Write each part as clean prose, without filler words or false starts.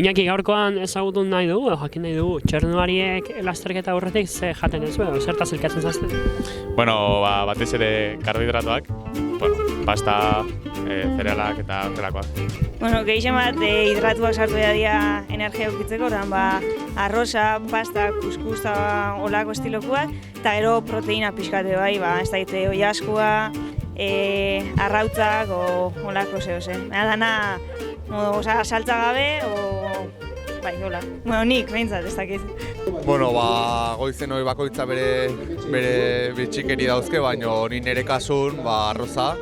Iñaki, gaurkoan ezagutu nahi dugu, jakin nahi dugu, txernulariek lasterketa aurretik ze jaten ez, zertaz elkatzen zazte? Bueno, batez ere karbohidratoak, pasta, zerealak eta zelakoak. Bueno, gehixen bat hidratuak sartu dira energia eukitzeko, arroza, pasta, kuskus eta olako estilokuak, eta gero proteína pixkate bai, ez da ite oiaskua, arrautzak o olako zehose. Dana, saltza gabe, bai, hola. Bueno, nik, behintzat, ez dakit. Bueno, goizen hori bakoitza bere bitxikeri dauzke, baina ni nire kasun arroza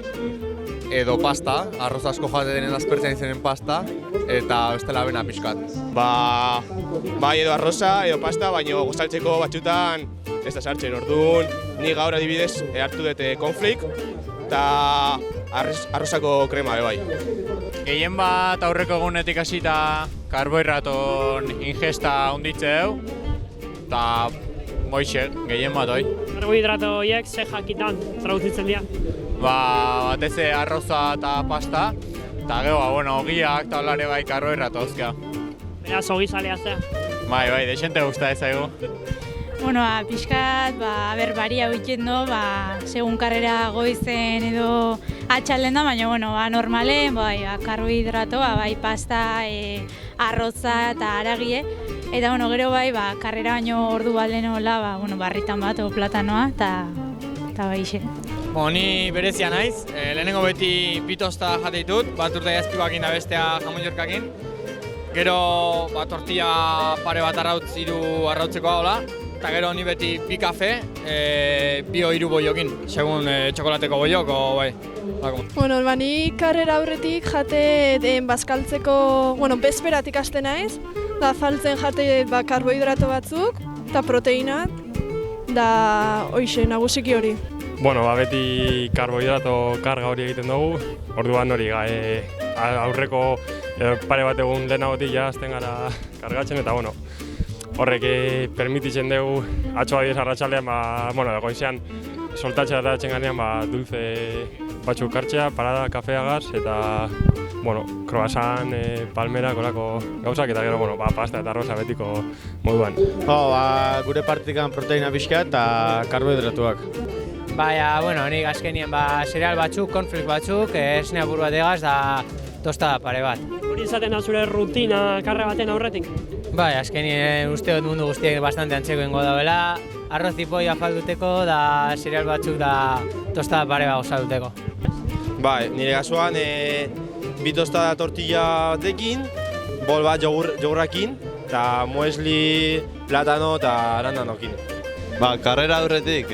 edo pasta, arroz asko jate denen aspertzen izenen pasta, eta bestela bena pixkat. Bai edo arroza edo pasta, baina gustaltzeko batxutan ez da sartzen. Orduan, ni gaur adibidez hartu dute konflik eta arrozako krema bai. Gehien bat aurreko egunetik hasita karbohidraton ingesta hunditzeu, eta moixe, gehien bat hoi. Karbohidrato horiek ze jakitan traduzitzen dira? Batez arroza eta pasta, eta gero, ogiak eta olare bai karbohidrato hozkea. Beraz, ogi zalea zea? Bai, desente guzta ezaigu. Bueno, pixkat, baria egiten do, segun karrera goizen edo atxalden da, baina, normalen, karbohidrato, pasta, arroza eta aragie. Eta, gero karrera baino ordu balden hola, barritan bat, o platanoa, eta baixe. Ni berezia naiz, lehenengo beti bitosta jate ditut, bat urte jazpibakin da bestea jamon jorkakin. Gero, tortilla pare bat arrautz, 3 arrautzekoa hola. Eta gero ni beti bi kafe, bio 3 boiokin, segun txokolateko boiok, bai. Bueno, ni karrera aurretik jate bazkaltzeko, bezperatik hasten naiz, da faltzen jate karbohidrato batzuk, eta proteina, da hoxe, nagusiki hori. Bueno, beti karbohidrato karga hori egiten dugu, orduan hori aurreko pare bat egun lehenagotik hasten gara kargatzen, eta horrek permititzen dugu atxo badiez arratsaldean, goizean soltatzea eta ganean dulce batzuk hartzea, parada, kafea gaz, eta croissant, palmera, kolako gauzak, eta gero pasta eta arroza betiko moduan. Gure partikan proteina pixka eta karbohidratuak. Nik azkenien zereal batzuk, konflik batzuk, esne apur bat egaz da tostada pare bat. Hori izaten da zure rutina karre baten aurretik? Azkenien uste dut mundu guztiek bastante antzeko ingo dauela, arroz tipoia falduteko da zereal batzuk da tostada pare bat gozaduteko. Nire kasuan, bi tostada tortilla batekin, bol bat jogurrakin, eta muesli, platano eta arandanokin. Karrera aurretik,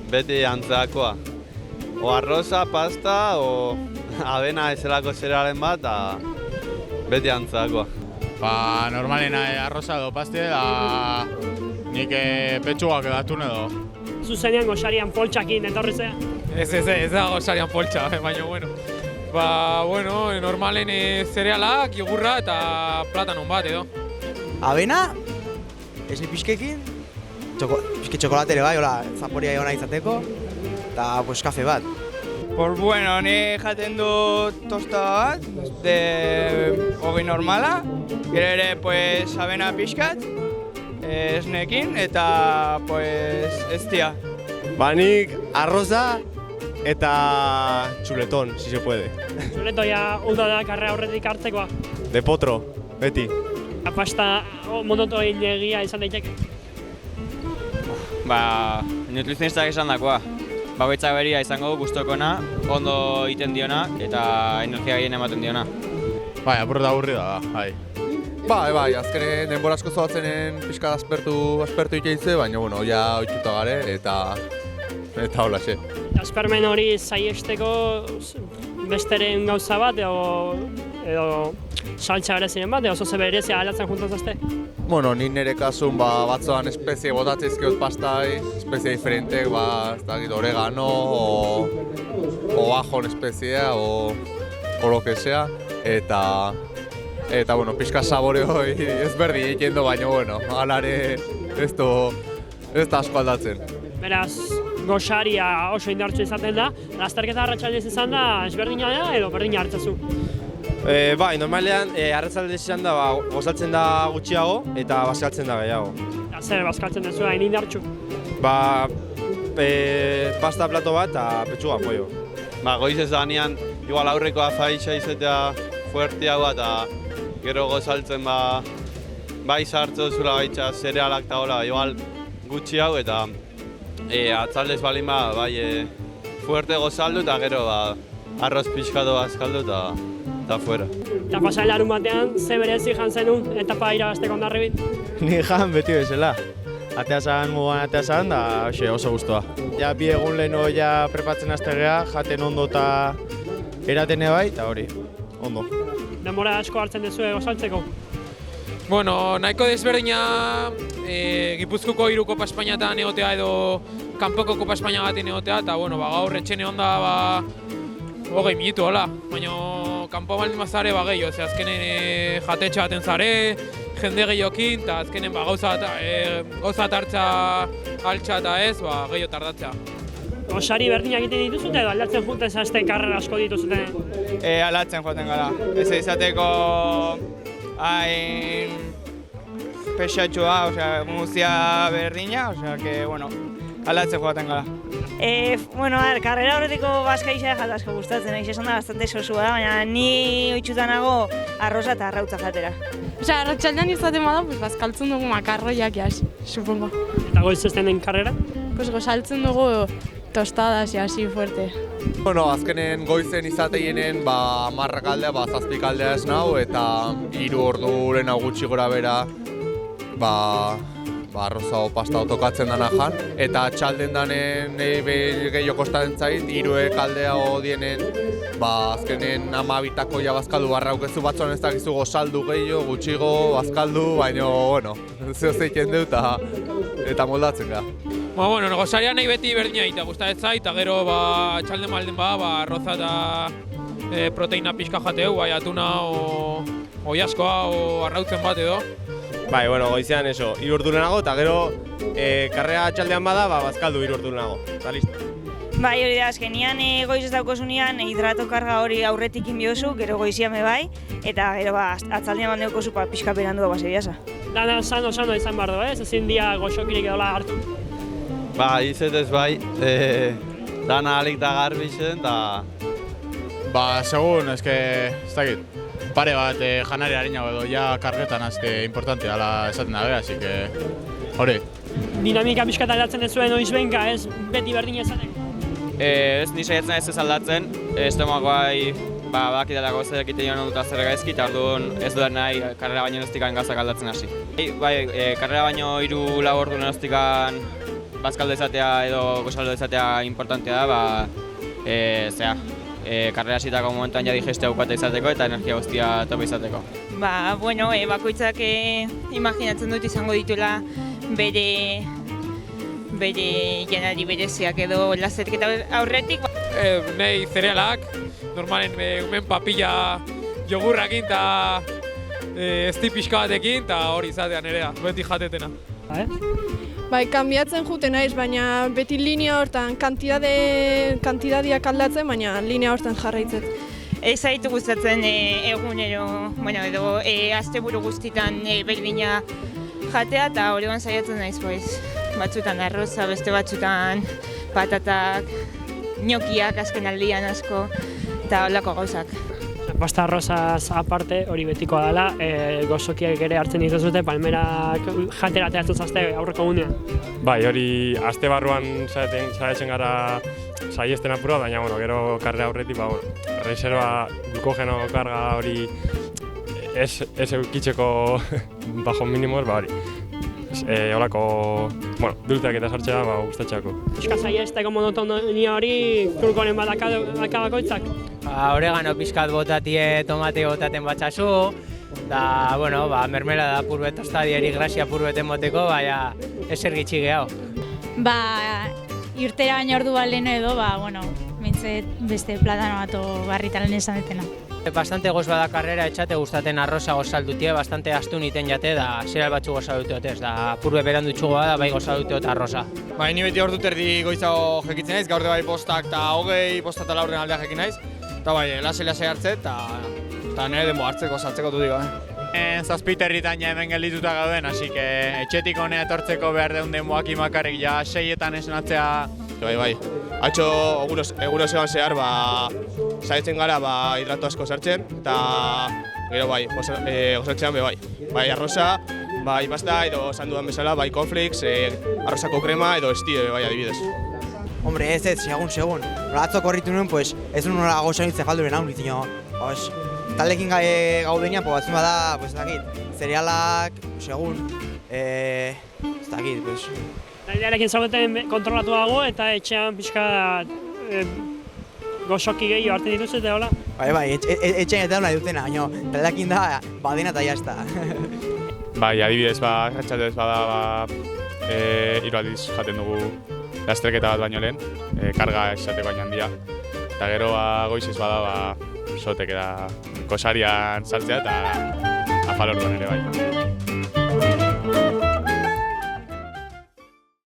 beti antzakoa. O arroza, pasta, o avena ezelako zerealen bat, eta beti antzakoa. Normalen arroza edo paste, nik petxuak edo atun edo. Zuzenean goxarian poltsakin etorri zea? Ez da goxarian poltsa, baina normalen zerealak, jogurra eta platanon bat edo. Avena, esni pixkekin, pixke txokolatere bai, zaporia egona izateko, eta kafe bat. Ni jaten dut tosta bat, ogi normala, gero ere avena pixkat, esnekin eta ez tia. Nik arroza eta txuleton, si se puede. Txuletoia ulda da karrera aurretik hartzekoa? De potro, beti. Pasta monotoin egia izan daiteke? Nutrizionistak esan dakoa. Bakoitzak beria izango du gustokona, ondo egiten diona eta energia gehien ematen diona. Apurreta aburri da, Bai, azkenen denbora asko zoatzenen pixka aspertu iteitze, baina, ja oituta gare eta hola xe. Aspermen hori saiesteko besteren gauza bat edo saltza bereziren bat, edo zoze berezia alatzen juntatazte? Ni nire kasun batzoan espezie botatzeizkiot pastai, espezie diferentek, oregano, o ajon espeziea, o lo que sea, eta pixka sabore hori ezberdin egiten du, baina, alare ez da asko aldatzen. Beraz, goxaria oso indartsu izaten da, lasterketa arratsaldez izan da ezberdina da edo berdina hartzazu? Bai, normalean, arratzalde izan da, gozaltzen da gutxiago eta bazkaltzen da gehiago. Zer bazkaltzen duzu hain indartxu? Pasta plato bat eta petxuga pollo. Goiz ez danean, igual aurreko afaixa izatea fuerteagoa eta gero gozaltzen bai sartzen zula gaitza zerealak eta hola, igual gutxi hau eta atzaldez balin bai fuerte gozaldu eta gero arroz pixkatu bazkaldu eta fuera. Eta pasain larun batean, ze berezi jan zenun etapa irabazteko Hondarribin? Ni jan beti bezala. Ateazan mugan ateazan da oso guztua. Ja bi egun leheno ja prepatzen aztegea, jaten ondo eta eraten bai, eta hori, ondo. Denbora asko hartzen duzu gozaltzeko? Bueno, nahiko desberdina Gipuzkoako 3 Kopa Espainiatan egotea edo kanpoko Kopa Espainia baten egotea, eta bueno, gaur etxen egon da 20 minutu hola, baina kanpo baldin bazare gehiago, azkenen jatetxe baten zare, jende gehiokin, eta azkenen gauza hartza altxa eta ez, gehiago tardatzea. Osari berdinak egiten dituzute edo aldatzen juten zazte karrera asko dituzuten? Aldatzen joaten gara. Ez izateko hain pexatxua, guztia berdina, aldatzen joaten gara. Karrera horretiko bazkaixea jat asko gustatzen, naiz esan da bastante sosua, baina ni oitxutanago arroza eta arrautza jatera. Arratsaldean izaten bada, bazkaltzen dugu makarroiak jas, supongo. Eta goizesten den karrera? Gozaltzen dugu tostadas y así fuerte. Azkenen goizen izateinen 10 aldea, 7 aldea ez nau, eta 3 ordu lehena gutxi gora bera arroza o pasta tokatzen dana jan, eta txalden danen gehiago kostatzen zait, 3 aldea dienen azkenen 12 ja bazkaldu barraukezu batzuan ez dakizu gozaldu gehiago, gutxigo, bazkaldu, baina, zeo zeiten du eta moldatzen gara. Gozaria nahi beti berdina eta gustatzen zait, eta gero txalden malden arroza eta proteina pixka jateu, atuna o jaskoa o arrautzen bat edo. Bai, goizean 3 ordu lehenago, eta gero karrera txaldean bada, bazkaldu 3 ordu lehenago, eta listo. Bai, hori da, azkenian goiz ez daukozunean hidrato karga hori aurretik inbiozu, gero goiziame bai, eta gero atzaldean bandeuko zupa pixka berandu dagoa zebiasa. Dana sano izan bardo, ez? Ezin dia goxokirik edola hartu. Izetez bai, dana alik da garbi zen, eta... Segun, ez dakit, pare bat janari harinago edo, ja kargetan azte importante dela esaten dabe, así que hori. Dinamika pixka aldatzen dezuen noiz behinka, ez beti berdin ezateko? Ez, ni saiatzen ez aldatzen, estomakoai bakitako zer egiten joan dut zer gaizki, eta orduan ez dut nahi karrera baino nostikan gazak aldatzen hasi. Karrera baino 3-4 ordu nostikan bazkaldu izatea edo gozaldu izatea importantea da, karrera hasitako momentuan ja digestea bukata izateko eta energia guztia tope izateko. Bakoitzak imaginatzen dut izango dituela bere janari bereziak edo lasterketa aurretik. Nei zerealak, normalen umen papilla jogurrakin eta ezti pixka batekin eta hori izatea nerea, beti jatetena. Bai, kanbiatzen juten naiz, baina beti linea hortan kantidadiak aldatzen, baina linea hortan jarraitzen. Ez zaitu gustatzen egunero, edo asteburu guztitan berdina jatea eta hori saiatzen naiz, batzutan arroza, beste batzutan patatak, gnocchiak azken aldian asko eta holako gauzak. Pasta arrozaz aparte hori betikoa dela, gozokiak ere hartzen dituzute, palmerak jatera ateratzen zazte aurreko gunean. Bai, hori aste barruan saiatzen gara saiesten apura, baina gero karrera aurretik, reserva glukogeno karga hori ez eukitzeko bajo minimoz, hori. Holako, dulteak eta sartzea gustatxeako. Pixka saiesteko monotonia hori krukoren bat akabakoitzak? Oregano pixkat botatie, tomate botaten batxasu, eta, mermelada purbet tostadieri grazia purbeten boteko, eser gitxi gehiago. Irtera baina ordu balen edo, mintzet beste platano bat barritaren esan detena. Bastante goz bada karrera etxate gustaten arroza gozaldutie, bastante astun iten jate da zereal batzu gozalduteotez, da purbe berandutxugoa da bai gozalduteot arroza. Ni beti ordu terdi goizago jekitzen naiz, gaur de bai postak eta 20 posta eta 4 aldea jekin naiz, eta lase hartzet, eta eta nire denbo hartzeko, saltzeko dudik gabe. Zazpiterritan ja hemen geldituta gauden, así que etxetik honea etortzeko behar deun denboak imakarrik ja 6etan esnatzea. Bai. Atxo, egun osoan zehar, saiatzen gara hidrato asko sartzen, eta gero gozatzean bai. Bai arroza, bai pasta, edo esan dudan bezala, bai cornflakes, arrozako krema, edo estie, bai adibidez. Hombre, ez, segun. Atzo korritu nuen, pues, ez nuen nola gozoan hitz falduren hau, nizio. Taldekin gaudenean, batzun bada, pues, zerealak, segun, ez dakit, pues. Taldearekin zaudeten kontrolatu dago eta etxean pixka gozoki gehiago hartzen dituz eta hola? Bai, etxean eta nahi dutena, baina taldeakin da, badena eta jazta. Bai, adibidez, arratsaldez bada, 3 aldiz jaten dugu lasterketa bat baino lehen, karga esateko baino handia. Eta gero goizez bada, sotek da kosarian sartzea eta afalorduan ere bai.